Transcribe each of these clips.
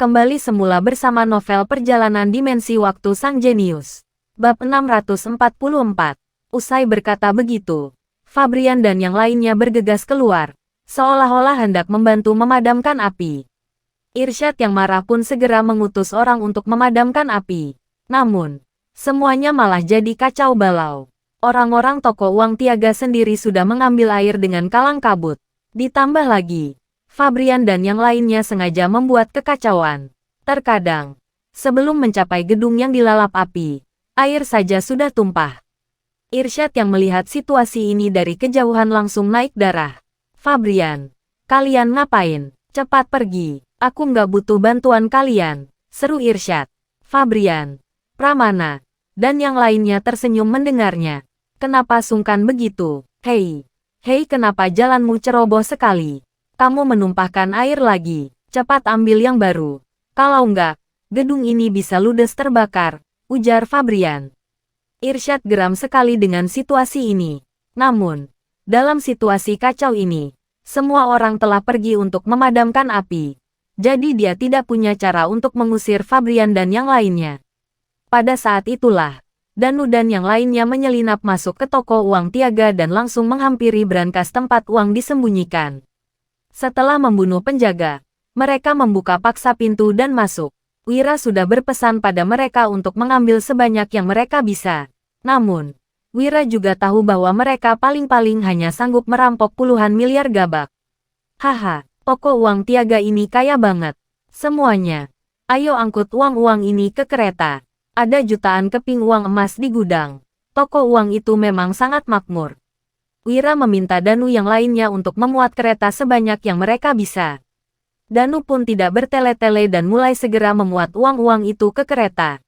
Kembali semula bersama novel Perjalanan Dimensi Waktu Sang Jenius. Bab 644. Usai berkata begitu, Fabrian dan yang lainnya bergegas keluar, seolah-olah hendak membantu memadamkan api. Irsyad yang marah pun segera mengutus orang untuk memadamkan api. Namun, semuanya malah jadi kacau balau. Orang-orang toko uang tiaga sendiri sudah mengambil air dengan kalang kabut. Ditambah lagi, Fabrian dan yang lainnya sengaja membuat kekacauan. Terkadang, sebelum mencapai gedung yang dilalap api, air saja sudah tumpah. Irsyad yang melihat situasi ini dari kejauhan langsung naik darah. Fabrian, kalian ngapain? Cepat pergi, aku nggak butuh bantuan kalian, seru Irsyad. Fabrian, Pramana, dan yang lainnya tersenyum mendengarnya. Kenapa sungkan begitu? Hei, kenapa jalanmu ceroboh sekali? Kamu menumpahkan air lagi, cepat ambil yang baru. Kalau enggak, gedung ini bisa ludes terbakar, ujar Fabrian. Irsyad geram sekali dengan situasi ini. Namun, dalam situasi kacau ini, semua orang telah pergi untuk memadamkan api. Jadi dia tidak punya cara untuk mengusir Fabrian dan yang lainnya. Pada saat itulah, Danu dan yang lainnya menyelinap masuk ke toko uang tiaga dan langsung menghampiri brankas tempat uang disembunyikan. Setelah membunuh penjaga, mereka membuka paksa pintu dan masuk. Wira sudah berpesan pada mereka untuk mengambil sebanyak yang mereka bisa. Namun, Wira juga tahu bahwa mereka paling-paling hanya sanggup merampok puluhan miliar gabak. Haha, toko uang tiaga ini kaya banget. Semuanya, ayo angkut uang-uang ini ke kereta. Ada jutaan keping uang emas di gudang. Toko uang itu memang sangat makmur. Wira meminta Danu yang lainnya untuk memuat kereta sebanyak yang mereka bisa. Danu pun tidak bertele-tele dan mulai segera memuat uang-uang itu ke kereta.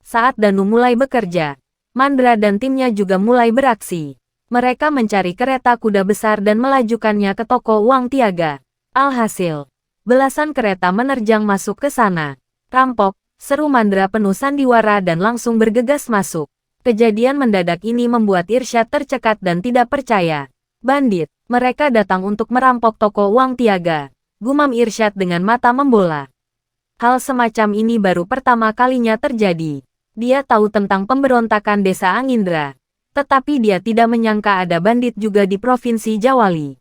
Saat Danu mulai bekerja, Mandra dan timnya juga mulai beraksi. Mereka mencari kereta kuda besar dan melajukannya ke toko uang tiaga. Alhasil, belasan kereta menerjang masuk ke sana. Rampok, seru Mandra penuh sandiwara dan langsung bergegas masuk. Kejadian mendadak ini membuat Irsyad tercekat dan tidak percaya. Bandit, mereka datang untuk merampok toko uang tiaga. Gumam Irsyad dengan mata membola. Hal semacam ini baru pertama kalinya terjadi. Dia tahu tentang pemberontakan desa Angindra. Tetapi dia tidak menyangka ada bandit juga di Provinsi Jawali.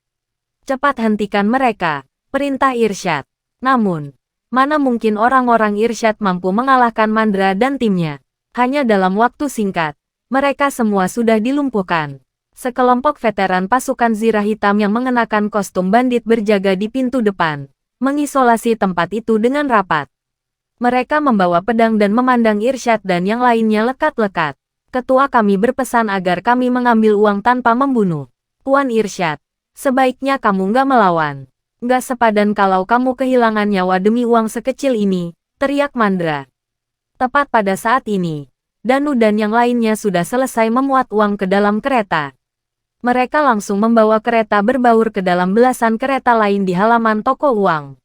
Cepat hentikan mereka, perintah Irsyad. Namun, mana mungkin orang-orang Irsyad mampu mengalahkan Mandra dan timnya. Hanya dalam waktu singkat, mereka semua sudah dilumpuhkan. Sekelompok veteran pasukan zirah hitam yang mengenakan kostum bandit berjaga di pintu depan, mengisolasi tempat itu dengan rapat. Mereka membawa pedang dan memandang Irsyad dan yang lainnya lekat-lekat. Ketua kami berpesan agar kami mengambil uang tanpa membunuh. Tuan Irsyad, sebaiknya kamu nggak melawan. Nggak sepadan kalau kamu kehilangan nyawa demi uang sekecil ini, teriak Mandra. Tepat pada saat ini, Danu dan yang lainnya sudah selesai memuat uang ke dalam kereta. Mereka langsung membawa kereta berbaur ke dalam belasan kereta lain di halaman toko uang.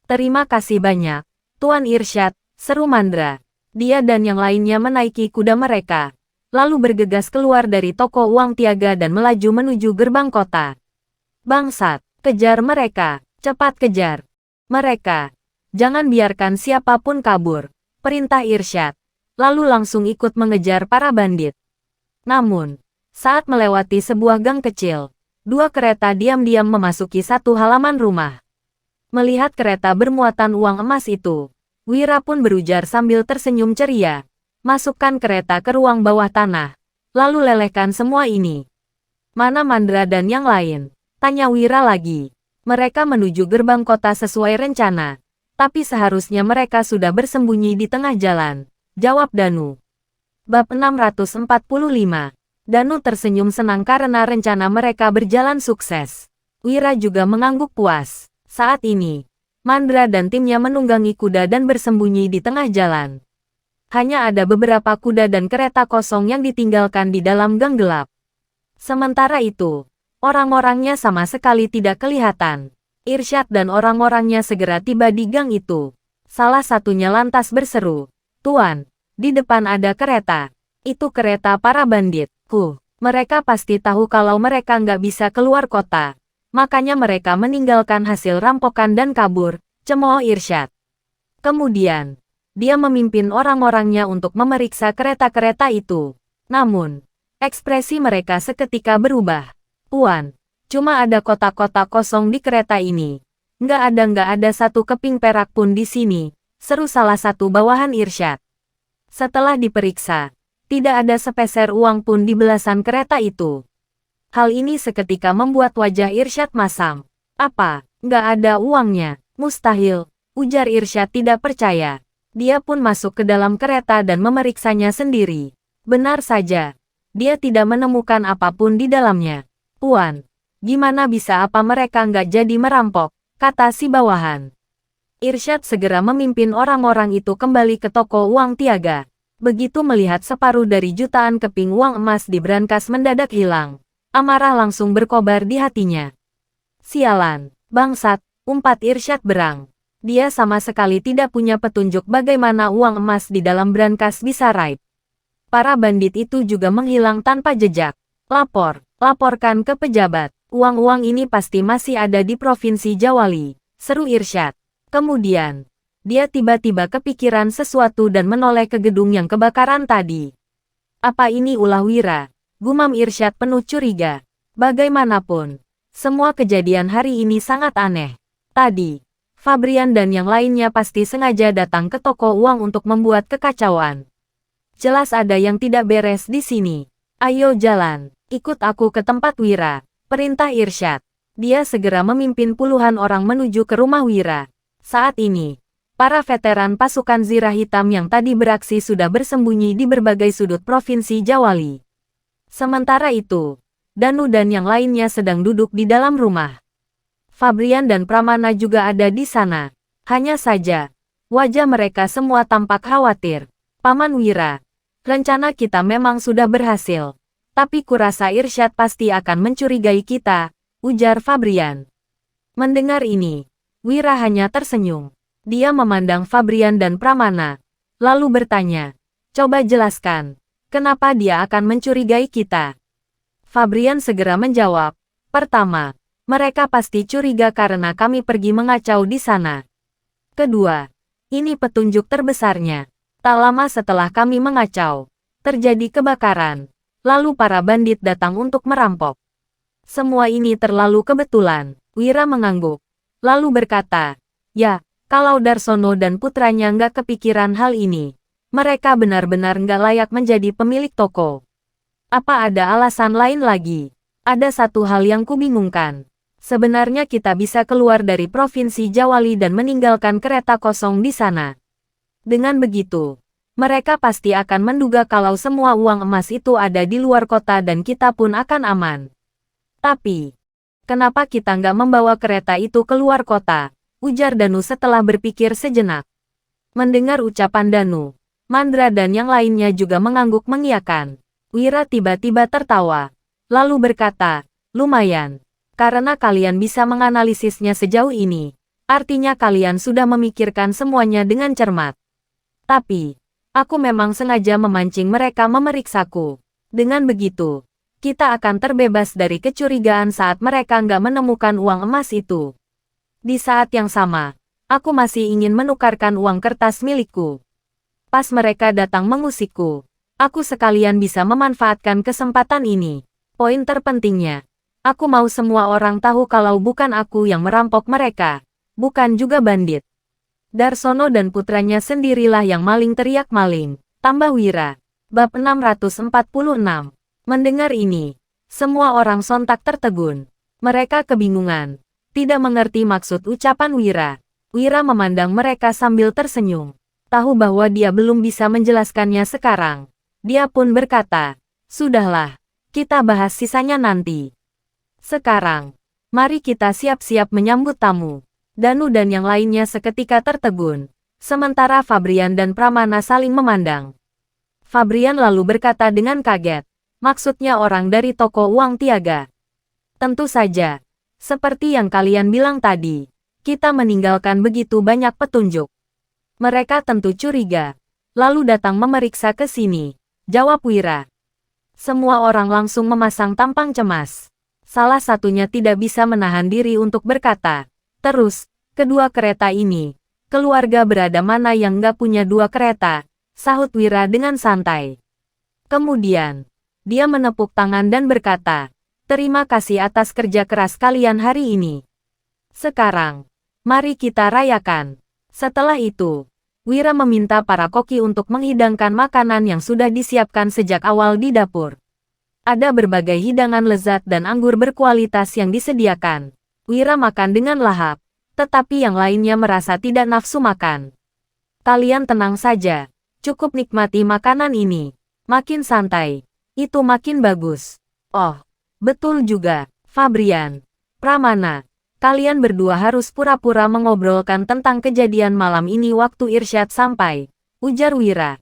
Terima kasih banyak, Tuan Irsyad, seru Mandra. Dia dan yang lainnya menaiki kuda mereka, lalu bergegas keluar dari toko uang tiaga dan melaju menuju gerbang kota. Bangsat, kejar mereka, cepat kejar mereka. Jangan biarkan siapapun kabur, perintah Irsyad, lalu langsung ikut mengejar para bandit. Namun, saat melewati sebuah gang kecil, dua kereta diam-diam memasuki satu halaman rumah. Melihat kereta bermuatan uang emas itu, Wira pun berujar sambil tersenyum ceria. Masukkan kereta ke ruang bawah tanah, lalu lelehkan semua ini. Mana Mandra dan yang lain? Tanya Wira lagi. Mereka menuju gerbang kota sesuai rencana. Tapi seharusnya mereka sudah bersembunyi di tengah jalan, jawab Danu. Bab 645. Danu tersenyum senang karena rencana mereka berjalan sukses. Wira juga mengangguk puas. Saat ini, Mandra dan timnya menunggangi kuda dan bersembunyi di tengah jalan. Hanya ada beberapa kuda dan kereta kosong yang ditinggalkan di dalam gang gelap. Sementara itu, orang-orangnya sama sekali tidak kelihatan. Irsyad dan orang-orangnya segera tiba di gang itu. Salah satunya lantas berseru, "Tuan, di depan ada kereta. Itu kereta para bandit." Mereka pasti tahu kalau mereka nggak bisa keluar kota. Makanya mereka meninggalkan hasil rampokan dan kabur, cemooh Irsyad. Kemudian, dia memimpin orang-orangnya untuk memeriksa kereta-kereta itu. Namun, ekspresi mereka seketika berubah. Tuan, cuma ada kotak-kotak kosong di kereta ini. Nggak ada satu keping perak pun di sini, seru salah satu bawahan Irsyad. Setelah diperiksa, tidak ada sepeser uang pun di belasan kereta itu. Hal ini seketika membuat wajah Irsyad masam. Apa? Nggak ada uangnya? Mustahil, ujar Irsyad tidak percaya. Dia pun masuk ke dalam kereta dan memeriksanya sendiri. Benar saja, dia tidak menemukan apapun di dalamnya. Tuan, gimana bisa apa mereka nggak jadi merampok, kata si bawahan. Irsyad segera memimpin orang-orang itu kembali ke toko uang tiaga. Begitu melihat separuh dari jutaan keping uang emas di brankas mendadak hilang, amarah langsung berkobar di hatinya. Sialan, bangsat, umpat Irsyad berang. Dia sama sekali tidak punya petunjuk bagaimana uang emas di dalam brankas bisa raib. Para bandit itu juga menghilang tanpa jejak. Laporkan ke pejabat. Uang-uang ini pasti masih ada di Provinsi Jawali, seru Irsyad. Kemudian, dia tiba-tiba kepikiran sesuatu dan menoleh ke gedung yang kebakaran tadi. Apa ini ulah Wira? Gumam Irsyad penuh curiga. Bagaimanapun, semua kejadian hari ini sangat aneh. Tadi, Fabrian dan yang lainnya pasti sengaja datang ke toko uang untuk membuat kekacauan. Jelas ada yang tidak beres di sini. Ayo jalan, ikut aku ke tempat Wira, perintah Irsyad. Dia segera memimpin puluhan orang menuju ke rumah Wira. Saat ini, para veteran pasukan Zirah Hitam yang tadi beraksi sudah bersembunyi di berbagai sudut Provinsi Jawali. Sementara itu, Danu dan yang lainnya sedang duduk di dalam rumah. Fabrian dan Pramana juga ada di sana. Hanya saja, wajah mereka semua tampak khawatir. Paman Wira, rencana kita memang sudah berhasil. Tapi kurasa Irsyad pasti akan mencurigai kita, ujar Fabrian. Mendengar ini, Wira hanya tersenyum. Dia memandang Fabrian dan Pramana, lalu bertanya, coba jelaskan, kenapa dia akan mencurigai kita? Fabrian segera menjawab, pertama, mereka pasti curiga karena kami pergi mengacau di sana. Kedua, ini petunjuk terbesarnya. Tak lama setelah kami mengacau, terjadi kebakaran. Lalu para bandit datang untuk merampok. Semua ini terlalu kebetulan. Wira mengangguk. Lalu berkata, ya, kalau Darsono dan putranya nggak kepikiran hal ini, mereka benar-benar nggak layak menjadi pemilik toko. Apa ada alasan lain lagi? Ada satu hal yang kubingungkan. Sebenarnya kita bisa keluar dari Provinsi Jawali dan meninggalkan kereta kosong di sana. Dengan begitu, mereka pasti akan menduga kalau semua uang emas itu ada di luar kota dan kita pun akan aman. Tapi, kenapa kita nggak membawa kereta itu keluar kota? Ujar Danu setelah berpikir sejenak. Mendengar ucapan Danu, Mandra dan yang lainnya juga mengangguk mengiyakan. Wira tiba-tiba tertawa, lalu berkata, lumayan. Karena kalian bisa menganalisisnya sejauh ini, artinya kalian sudah memikirkan semuanya dengan cermat. Tapi, aku memang sengaja memancing mereka memeriksaku. Dengan begitu, kita akan terbebas dari kecurigaan saat mereka nggak menemukan uang emas itu. Di saat yang sama, aku masih ingin menukarkan uang kertas milikku. Pas mereka datang mengusikku, aku sekalian bisa memanfaatkan kesempatan ini. Poin terpentingnya, aku mau semua orang tahu kalau bukan aku yang merampok mereka, bukan juga bandit. Darsono dan putranya sendirilah yang maling, teriak maling, tambah Wira. Bab 646. Mendengar ini, semua orang sontak tertegun. Mereka kebingungan, tidak mengerti maksud ucapan Wira. Wira memandang mereka sambil tersenyum. Tahu bahwa dia belum bisa menjelaskannya sekarang. Dia pun berkata, sudahlah, kita bahas sisanya nanti. Sekarang, mari kita siap-siap menyambut tamu. Danu dan yang lainnya seketika tertegun. Sementara Fabrian dan Pramana saling memandang. Fabrian lalu berkata dengan kaget, maksudnya orang dari toko uang tiaga. Tentu saja, seperti yang kalian bilang tadi, kita meninggalkan begitu banyak petunjuk. Mereka tentu curiga, lalu datang memeriksa ke sini, jawab Wira. Semua orang langsung memasang tampang cemas. Salah satunya tidak bisa menahan diri untuk berkata, terus, kedua kereta ini, Keluarga berada mana yang nggak punya 2 kereta, sahut Wira dengan santai. Kemudian, dia menepuk tangan dan berkata, terima kasih atas kerja keras kalian hari ini. Sekarang, mari kita rayakan. Setelah itu, Wira meminta para koki untuk menghidangkan makanan yang sudah disiapkan sejak awal di dapur. Ada berbagai hidangan lezat dan anggur berkualitas yang disediakan. Wira makan dengan lahap, tetapi yang lainnya merasa tidak nafsu makan. Kalian tenang saja, cukup nikmati makanan ini. Makin santai, itu makin bagus. Oh, betul juga, Fabrian, Pramana. Kalian berdua harus pura-pura mengobrolkan tentang kejadian malam ini waktu Irsyad sampai, ujar Wira.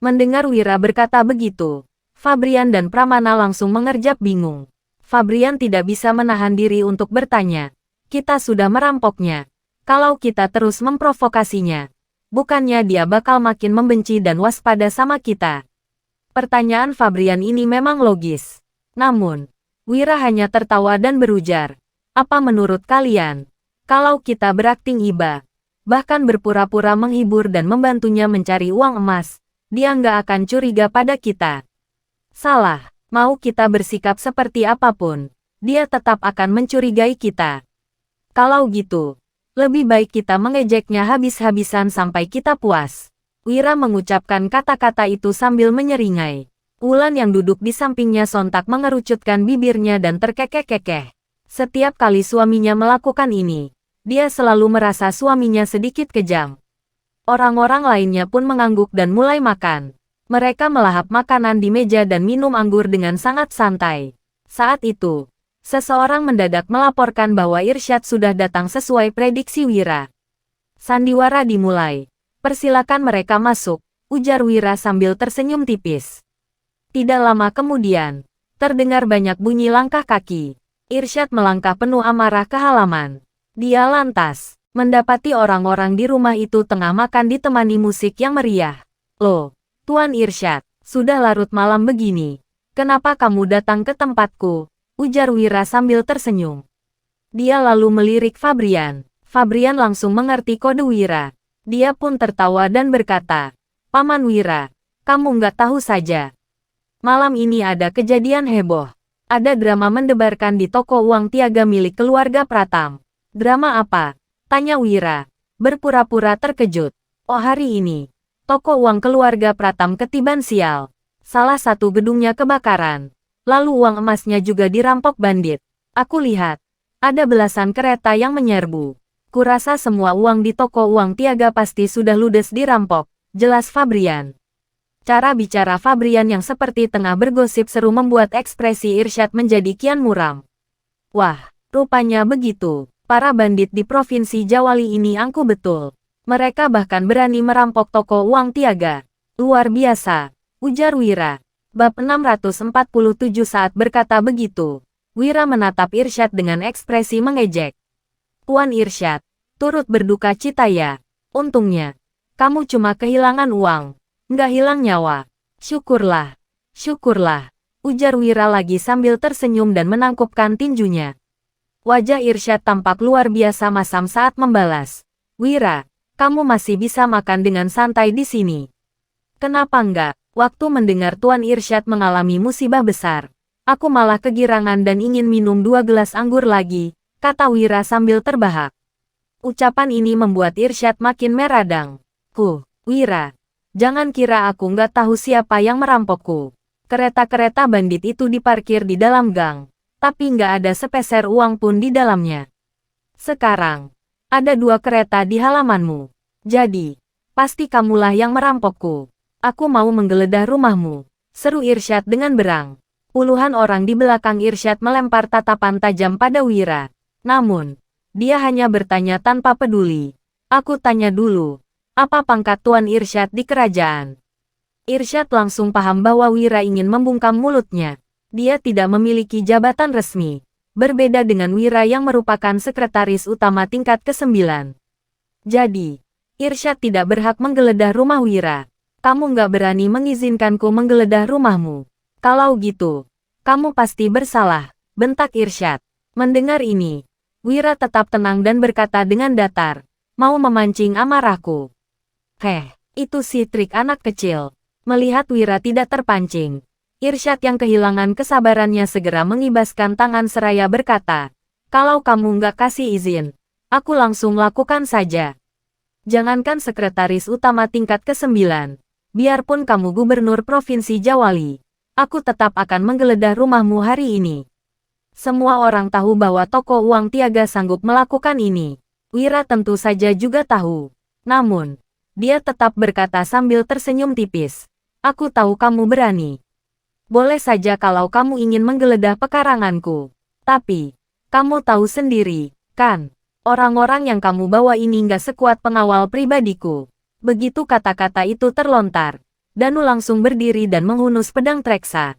Mendengar Wira berkata begitu, Fabrian dan Pramana langsung mengerjap bingung. Fabrian tidak bisa menahan diri untuk bertanya, kita sudah merampoknya. Kalau kita terus memprovokasinya, bukannya dia bakal makin membenci dan waspada sama kita? Pertanyaan Fabrian ini memang logis. Namun, Wira hanya tertawa dan berujar, apa menurut kalian, kalau kita berakting iba, bahkan berpura-pura menghibur dan membantunya mencari uang emas, dia nggak akan curiga pada kita? Salah, mau kita bersikap seperti apapun, dia tetap akan mencurigai kita. Kalau gitu, lebih baik kita mengejeknya habis-habisan sampai kita puas. Wira mengucapkan kata-kata itu sambil menyeringai. Wulan yang duduk di sampingnya sontak mengerucutkan bibirnya dan terkekeh-kekeh. Setiap kali suaminya melakukan ini, dia selalu merasa suaminya sedikit kejam. Orang-orang lainnya pun mengangguk dan mulai makan. Mereka melahap makanan di meja dan minum anggur dengan sangat santai. Saat itu, seseorang mendadak melaporkan bahwa Irsyad sudah datang sesuai prediksi Wira. Sandiwara dimulai. Persilakan mereka masuk, ujar Wira sambil tersenyum tipis. Tidak lama kemudian, terdengar banyak bunyi langkah kaki. Irsyad melangkah penuh amarah ke halaman. Dia lantas mendapati orang-orang di rumah itu tengah makan ditemani musik yang meriah. Loh, Tuan Irsyad, sudah larut malam begini. Kenapa kamu datang ke tempatku? Ujar Wira sambil tersenyum. Dia lalu melirik Fabrian. Fabrian langsung mengerti kode Wira. Dia pun tertawa dan berkata, Paman Wira, kamu nggak tahu saja. Malam ini ada kejadian heboh. Ada drama mendebarkan di toko uang tiaga milik keluarga Pratam. Drama apa? Tanya Wira, berpura-pura terkejut. Oh, hari ini, toko uang keluarga Pratam ketiban sial. Salah satu gedungnya kebakaran. Lalu uang emasnya juga dirampok bandit. Aku lihat, ada belasan kereta yang menyerbu. Kurasa semua uang di toko uang tiaga pasti sudah ludes dirampok, jelas Fabrian. Cara bicara Fabrian yang seperti tengah bergosip seru membuat ekspresi Irsyad menjadi kian muram. Wah, rupanya begitu. Para bandit di Provinsi Jawali ini angkuh betul. Mereka bahkan berani merampok toko uang tiaga. Luar biasa, ujar Wira. Bab 647 saat berkata begitu, Wira menatap Irsyad dengan ekspresi mengejek. Tuan Irsyad, turut berduka cita ya. Untungnya, kamu cuma kehilangan uang. Nggak hilang nyawa. Syukurlah, syukurlah, ujar Wira lagi sambil tersenyum dan menangkupkan tinjunya. Wajah Irsyad tampak luar biasa masam saat membalas. Wira, kamu masih bisa makan dengan santai di sini. Kenapa enggak? Waktu mendengar Tuan Irsyad mengalami musibah besar, aku malah kegirangan dan ingin minum 2 gelas anggur lagi, kata Wira sambil terbahak. Ucapan ini membuat Irsyad makin meradang. Wira. Jangan kira aku nggak tahu siapa yang merampokku. Kereta-kereta bandit itu diparkir di dalam gang, tapi nggak ada sepeser uang pun di dalamnya. Sekarang, ada 2 kereta di halamanmu. Jadi, pasti kamulah yang merampokku. Aku mau menggeledah rumahmu, seru Irsyad dengan berang. Puluhan orang di belakang Irsyad melempar tatapan tajam pada Wira. Namun, dia hanya bertanya tanpa peduli. Aku tanya dulu. Apa pangkat Tuan Irsyad di kerajaan? Irsyad langsung paham bahwa Wira ingin membungkam mulutnya. Dia tidak memiliki jabatan resmi. Berbeda dengan Wira yang merupakan sekretaris utama tingkat ke-9. Jadi, Irsyad tidak berhak menggeledah rumah Wira. Kamu nggak berani mengizinkanku menggeledah rumahmu. Kalau gitu, kamu pasti bersalah, bentak Irsyad. Mendengar ini, Wira tetap tenang dan berkata dengan datar. Mau memancing amarahku. Heh, itu si trik anak kecil. Melihat Wira tidak terpancing, Irsyad yang kehilangan kesabarannya segera mengibaskan tangan seraya berkata, "Kalau kamu nggak kasih izin, aku langsung lakukan saja. Jangankan sekretaris utama tingkat ke-9, biarpun kamu gubernur Provinsi Jawali, aku tetap akan menggeledah rumahmu hari ini." Semua orang tahu bahwa toko uang Tiaga sanggup melakukan ini. Wira tentu saja juga tahu. Namun, dia tetap berkata sambil tersenyum tipis, "Aku tahu kamu berani. Boleh saja kalau kamu ingin menggeledah pekaranganku. Tapi, kamu tahu sendiri, kan? Orang-orang yang kamu bawa ini nggak sekuat pengawal pribadiku." Begitu kata-kata itu terlontar, Danu langsung berdiri dan menghunus pedang Treksa.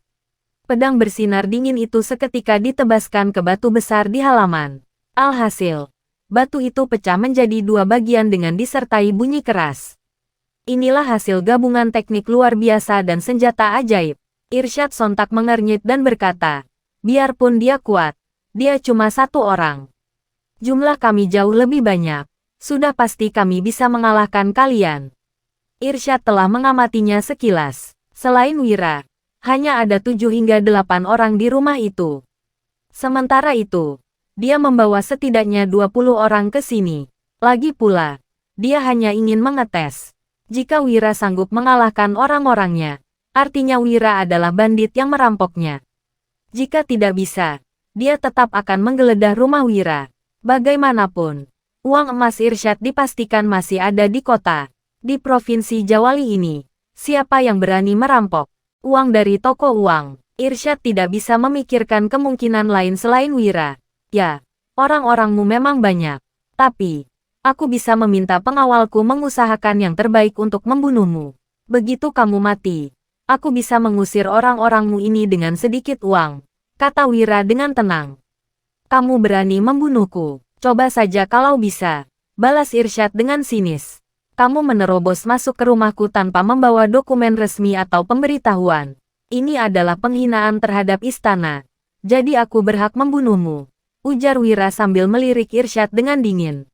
Pedang bersinar dingin itu seketika ditebaskan ke batu besar di halaman. Alhasil, batu itu pecah menjadi 2 bagian dengan disertai bunyi keras. Inilah hasil gabungan teknik luar biasa dan senjata ajaib. Irsyad sontak mengernyit dan berkata, "Biarpun dia kuat, dia cuma 1 orang. Jumlah kami jauh lebih banyak. Sudah pasti kami bisa mengalahkan kalian." Irsyad telah mengamatinya sekilas. Selain Wira, hanya ada 7 hingga 8 orang di rumah itu. Sementara itu, dia membawa setidaknya 20 orang ke sini. Lagi pula, dia hanya ingin mengetes. Jika Wira sanggup mengalahkan orang-orangnya, artinya Wira adalah bandit yang merampoknya. Jika tidak bisa, dia tetap akan menggeledah rumah Wira. Bagaimanapun, uang emas Irsyad dipastikan masih ada di kota. Di Provinsi Jawali ini, siapa yang berani merampok uang dari toko uang? Irsyad tidak bisa memikirkan kemungkinan lain selain Wira. "Ya, orang-orangmu memang banyak. Tapi, aku bisa meminta pengawalku mengusahakan yang terbaik untuk membunuhmu. Begitu kamu mati, aku bisa mengusir orang-orangmu ini dengan sedikit uang," kata Wira dengan tenang. "Kamu berani membunuhku? Coba saja kalau bisa," balas Irsyad dengan sinis. "Kamu menerobos masuk ke rumahku tanpa membawa dokumen resmi atau pemberitahuan. Ini adalah penghinaan terhadap istana. Jadi aku berhak membunuhmu," ujar Wira sambil melirik Irsyad dengan dingin.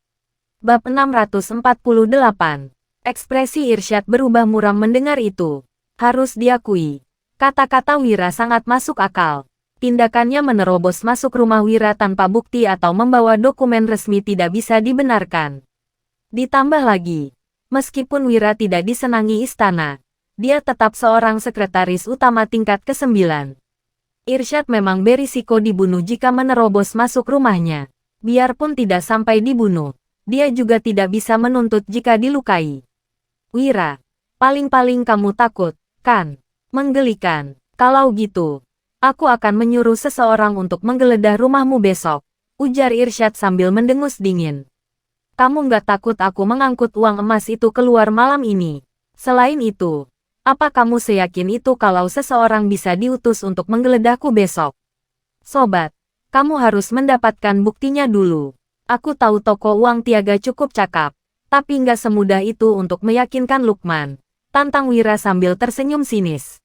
Bab 648. Ekspresi Irsyad berubah muram mendengar itu. Harus diakui, kata-kata Wira sangat masuk akal. Tindakannya menerobos masuk rumah Wira tanpa bukti atau membawa dokumen resmi tidak bisa dibenarkan. Ditambah lagi, meskipun Wira tidak disenangi istana, dia tetap seorang sekretaris utama tingkat ke-9. Irsyad memang berisiko dibunuh jika menerobos masuk rumahnya. Biarpun tidak sampai dibunuh, dia juga tidak bisa menuntut jika dilukai. "Wira, paling-paling kamu takut, kan? Menggelikan. Kalau gitu, aku akan menyuruh seseorang untuk menggeledah rumahmu besok," ujar Irsyad sambil mendengus dingin. "Kamu nggak takut aku mengangkut uang emas itu keluar malam ini? Selain itu, apa kamu seyakin itu kalau seseorang bisa diutus untuk menggeledahku besok? Sobat, kamu harus mendapatkan buktinya dulu. Aku tahu toko uang Tiaga cukup cakap, tapi nggak semudah itu untuk meyakinkan Lukman," tantang Wira sambil tersenyum sinis.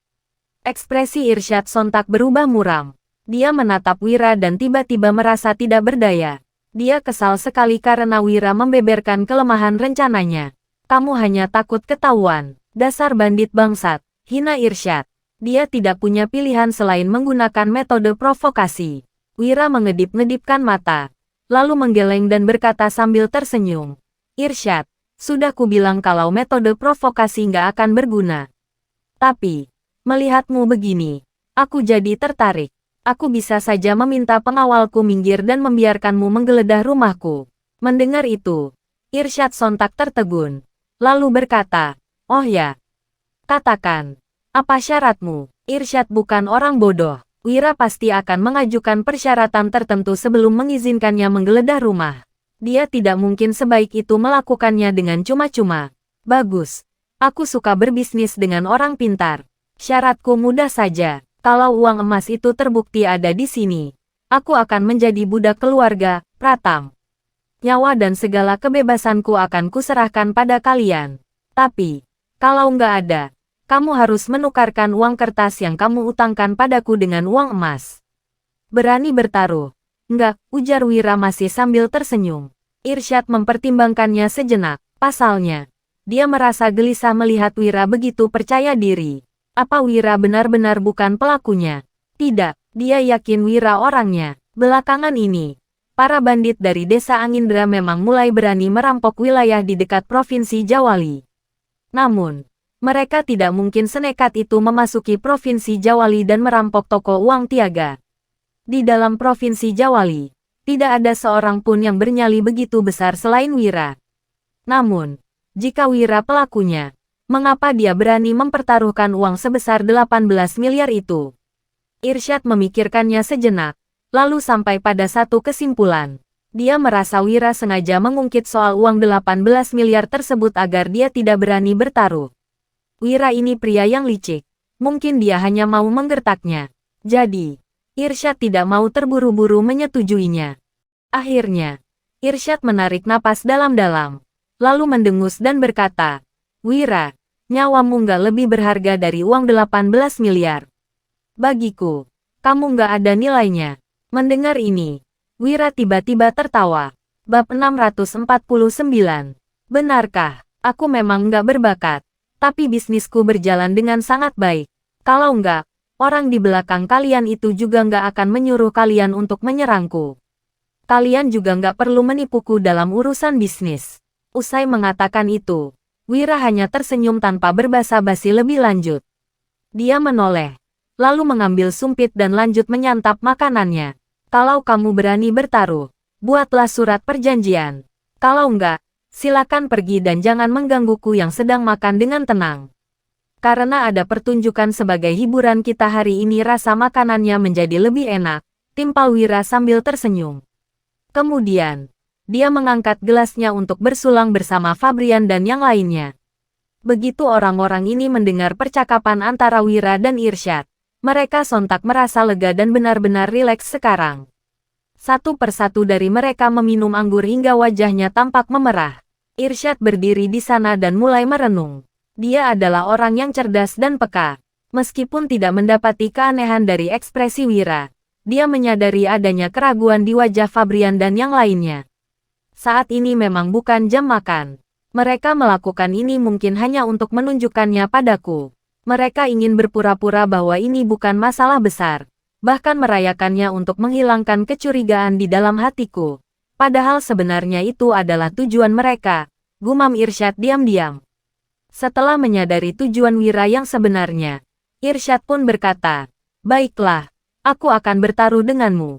Ekspresi Irsyad sontak berubah muram. Dia menatap Wira dan tiba-tiba merasa tidak berdaya. Dia kesal sekali karena Wira membeberkan kelemahan rencananya. "Kamu hanya takut ketahuan. Dasar bandit bangsat," hina Irsyad. Dia tidak punya pilihan selain menggunakan metode provokasi. Wira mengedip-ngedipkan mata, lalu menggeleng dan berkata sambil tersenyum, "Irsyad, sudah kubilang kalau metode provokasi nggak akan berguna. Tapi, melihatmu begini, aku jadi tertarik. Aku bisa saja meminta pengawalku minggir dan membiarkanmu menggeledah rumahku." Mendengar itu, Irsyad sontak tertegun, lalu berkata, "Oh ya, katakan, apa syaratmu?" Irsyad bukan orang bodoh. Wira pasti akan mengajukan persyaratan tertentu sebelum mengizinkannya menggeledah rumah. Dia tidak mungkin sebaik itu melakukannya dengan cuma-cuma. "Bagus, aku suka berbisnis dengan orang pintar. Syaratku mudah saja. Kalau uang emas itu terbukti ada di sini, aku akan menjadi budak keluarga, Pratam. Nyawa dan segala kebebasanku akan kuserahkan pada kalian. Tapi, kalau nggak ada, kamu harus menukarkan uang kertas yang kamu utangkan padaku dengan uang emas." "Berani bertaruh?" "Enggak," ujar Wira masih sambil tersenyum. Irsyad mempertimbangkannya sejenak. Pasalnya, dia merasa gelisah melihat Wira begitu percaya diri. Apa Wira benar-benar bukan pelakunya? Tidak, dia yakin Wira orangnya. Belakangan ini, para bandit dari desa Angindra memang mulai berani merampok wilayah di dekat Provinsi Jawali. Namun, mereka tidak mungkin senekat itu memasuki Provinsi Jawali dan merampok toko uang tiaga. Di dalam Provinsi Jawali, tidak ada seorang pun yang bernyali begitu besar selain Wira. Namun, jika Wira pelakunya, mengapa dia berani mempertaruhkan uang sebesar 18 miliar itu? Irsyad memikirkannya sejenak, lalu sampai pada satu kesimpulan. Dia merasa Wira sengaja mengungkit soal uang 18 miliar tersebut agar dia tidak berani bertaruh. Wira ini pria yang licik. Mungkin dia hanya mau menggertaknya. Jadi, Irsyad tidak mau terburu-buru menyetujuinya. Akhirnya, Irsyad menarik napas dalam-dalam, lalu mendengus dan berkata, "Wira, nyawamu nggak lebih berharga dari uang 18 miliar. Bagiku, kamu nggak ada nilainya." Mendengar ini, Wira tiba-tiba tertawa. Bab 649. Benarkah, aku memang nggak berbakat, tapi bisnisku berjalan dengan sangat baik. Kalau nggak, orang di belakang kalian itu juga nggak akan menyuruh kalian untuk menyerangku. Kalian juga nggak perlu menipuku dalam urusan bisnis. Usai mengatakan itu, Wira hanya tersenyum tanpa berbasa-basi lebih lanjut. Dia menoleh, lalu mengambil sumpit dan lanjut menyantap makanannya. Kalau kamu berani bertaruh, buatlah surat perjanjian. Kalau nggak, silakan pergi dan jangan menggangguku yang sedang makan dengan tenang. Karena ada pertunjukan sebagai hiburan kita hari ini, rasa makanannya menjadi lebih enak, timpal Wira sambil tersenyum. Kemudian, dia mengangkat gelasnya untuk bersulang bersama Fabrian dan yang lainnya. Begitu orang-orang ini mendengar percakapan antara Wira dan Irsyad, mereka sontak merasa lega dan benar-benar rileks sekarang. Satu persatu dari mereka meminum anggur hingga wajahnya tampak memerah. Irsyad berdiri di sana dan mulai merenung. Dia adalah orang yang cerdas dan peka. Meskipun tidak mendapati keanehan dari ekspresi Wira, dia menyadari adanya keraguan di wajah Fabrian dan yang lainnya. Saat ini memang bukan jam makan. Mereka melakukan ini mungkin hanya untuk menunjukkannya padaku. Mereka ingin berpura-pura bahwa ini bukan masalah besar, bahkan merayakannya untuk menghilangkan kecurigaan di dalam hatiku. Padahal sebenarnya itu adalah tujuan mereka, gumam Irsyad diam-diam. Setelah menyadari tujuan Wira yang sebenarnya, Irsyad pun berkata, "Baiklah, aku akan bertaruh denganmu."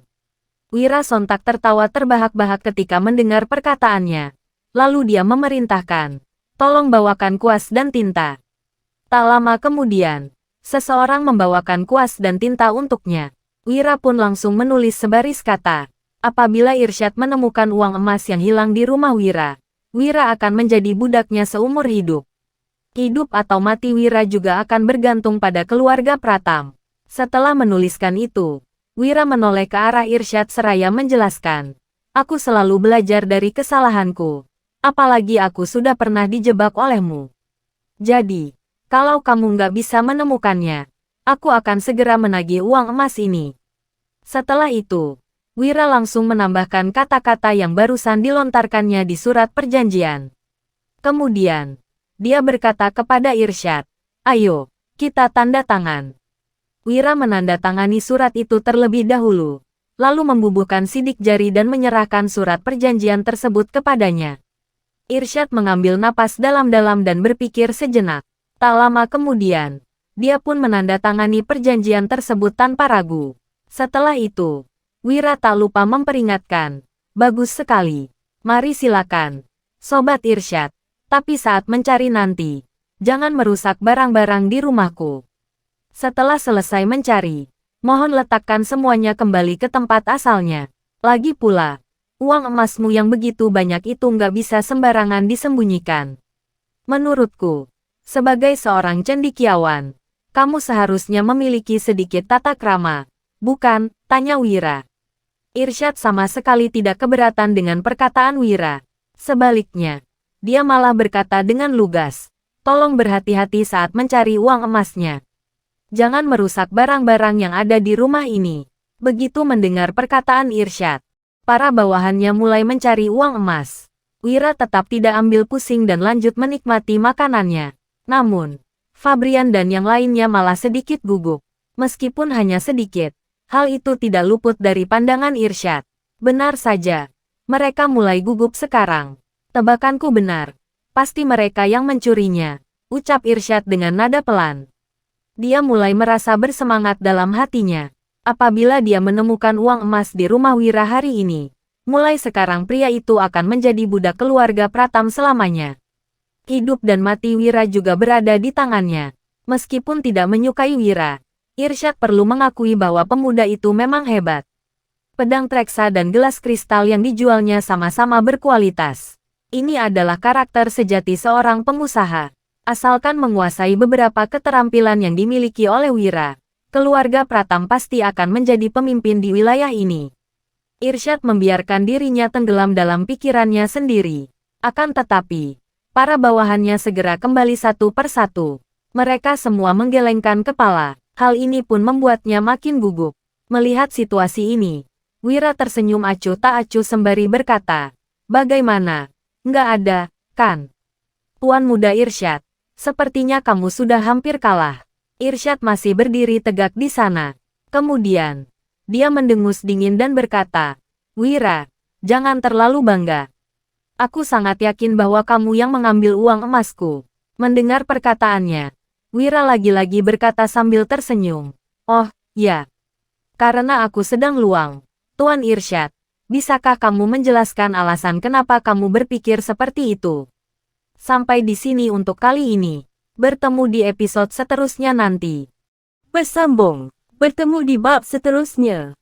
Wira sontak tertawa terbahak-bahak ketika mendengar perkataannya. Lalu dia memerintahkan, "Tolong bawakan kuas dan tinta." Tak lama kemudian, seseorang membawakan kuas dan tinta untuknya. Wira pun langsung menulis sebaris kata, apabila Irsyad menemukan uang emas yang hilang di rumah Wira, Wira akan menjadi budaknya seumur hidup. Hidup atau mati Wira juga akan bergantung pada keluarga Pratam. Setelah menuliskan itu, Wira menoleh ke arah Irsyad seraya menjelaskan, "Aku selalu belajar dari kesalahanku. Apalagi aku sudah pernah dijebak olehmu. Jadi, kalau kamu nggak bisa menemukannya, aku akan segera menagih uang emas ini." Setelah itu, Wira langsung menambahkan kata-kata yang barusan dilontarkannya di surat perjanjian. Kemudian, dia berkata kepada Irsyad, "Ayo, kita tanda tangan." Wira menandatangani surat itu terlebih dahulu, lalu membubuhkan sidik jari dan menyerahkan surat perjanjian tersebut kepadanya. Irsyad mengambil napas dalam-dalam dan berpikir sejenak. Tak lama kemudian, dia pun menandatangani perjanjian tersebut tanpa ragu. Setelah itu, Wira tak lupa memperingatkan, "Bagus sekali. Mari silakan, Sobat Irsyad. Tapi saat mencari nanti, jangan merusak barang-barang di rumahku. Setelah selesai mencari, mohon letakkan semuanya kembali ke tempat asalnya. Lagi pula, uang emasmu yang begitu banyak itu nggak bisa sembarangan disembunyikan. Menurutku, sebagai seorang cendekiawan, kamu seharusnya memiliki sedikit tata krama, bukan?" tanya Wira. Irsyad sama sekali tidak keberatan dengan perkataan Wira. Sebaliknya, dia malah berkata dengan lugas, "Tolong berhati-hati saat mencari uang emasnya. Jangan merusak barang-barang yang ada di rumah ini." Begitu mendengar perkataan Irsyad, Para bawahannya mulai mencari uang emas. Wira tetap tidak ambil pusing dan lanjut menikmati makanannya. Namun, Fabrian dan yang lainnya malah sedikit gugup. Meskipun hanya sedikit, hal itu tidak luput dari pandangan Irsyad. Benar saja, mereka mulai gugup sekarang. Tebakanku benar. Pasti mereka yang mencurinya, ucap Irsyad dengan nada pelan. Dia mulai merasa bersemangat dalam hatinya. Apabila dia menemukan uang emas di rumah Wira hari ini, mulai sekarang pria itu akan menjadi budak keluarga Pratam selamanya. Hidup dan mati Wira juga berada di tangannya. Meskipun tidak menyukai Wira, Irsyad perlu mengakui bahwa pemuda itu memang hebat. Pedang Treksa dan gelas kristal yang dijualnya sama-sama berkualitas. Ini adalah karakter sejati seorang pengusaha. Asalkan menguasai beberapa keterampilan yang dimiliki oleh Wira, keluarga Pratam pasti akan menjadi pemimpin di wilayah ini. Irsyad membiarkan dirinya tenggelam dalam pikirannya sendiri. Akan tetapi, para bawahannya segera kembali satu persatu. Mereka semua menggelengkan kepala. Hal ini pun membuatnya makin gugup. Melihat situasi ini, Wira tersenyum acuh tak acuh sembari berkata, "Bagaimana? Nggak ada, kan? Tuan muda Irsyad, sepertinya kamu sudah hampir kalah." Irsyad masih berdiri tegak di sana. Kemudian, dia mendengus dingin dan berkata, "Wira, jangan terlalu bangga. Aku sangat yakin bahwa kamu yang mengambil uang emasku." Mendengar perkataannya, Wira lagi-lagi berkata sambil tersenyum, "Oh, ya. Karena aku sedang luang. Tuan Irsyad, bisakah kamu menjelaskan alasan kenapa kamu berpikir seperti itu?" Sampai di sini untuk kali ini. Bertemu di episode seterusnya nanti. Bersambung. Bertemu di bab seterusnya.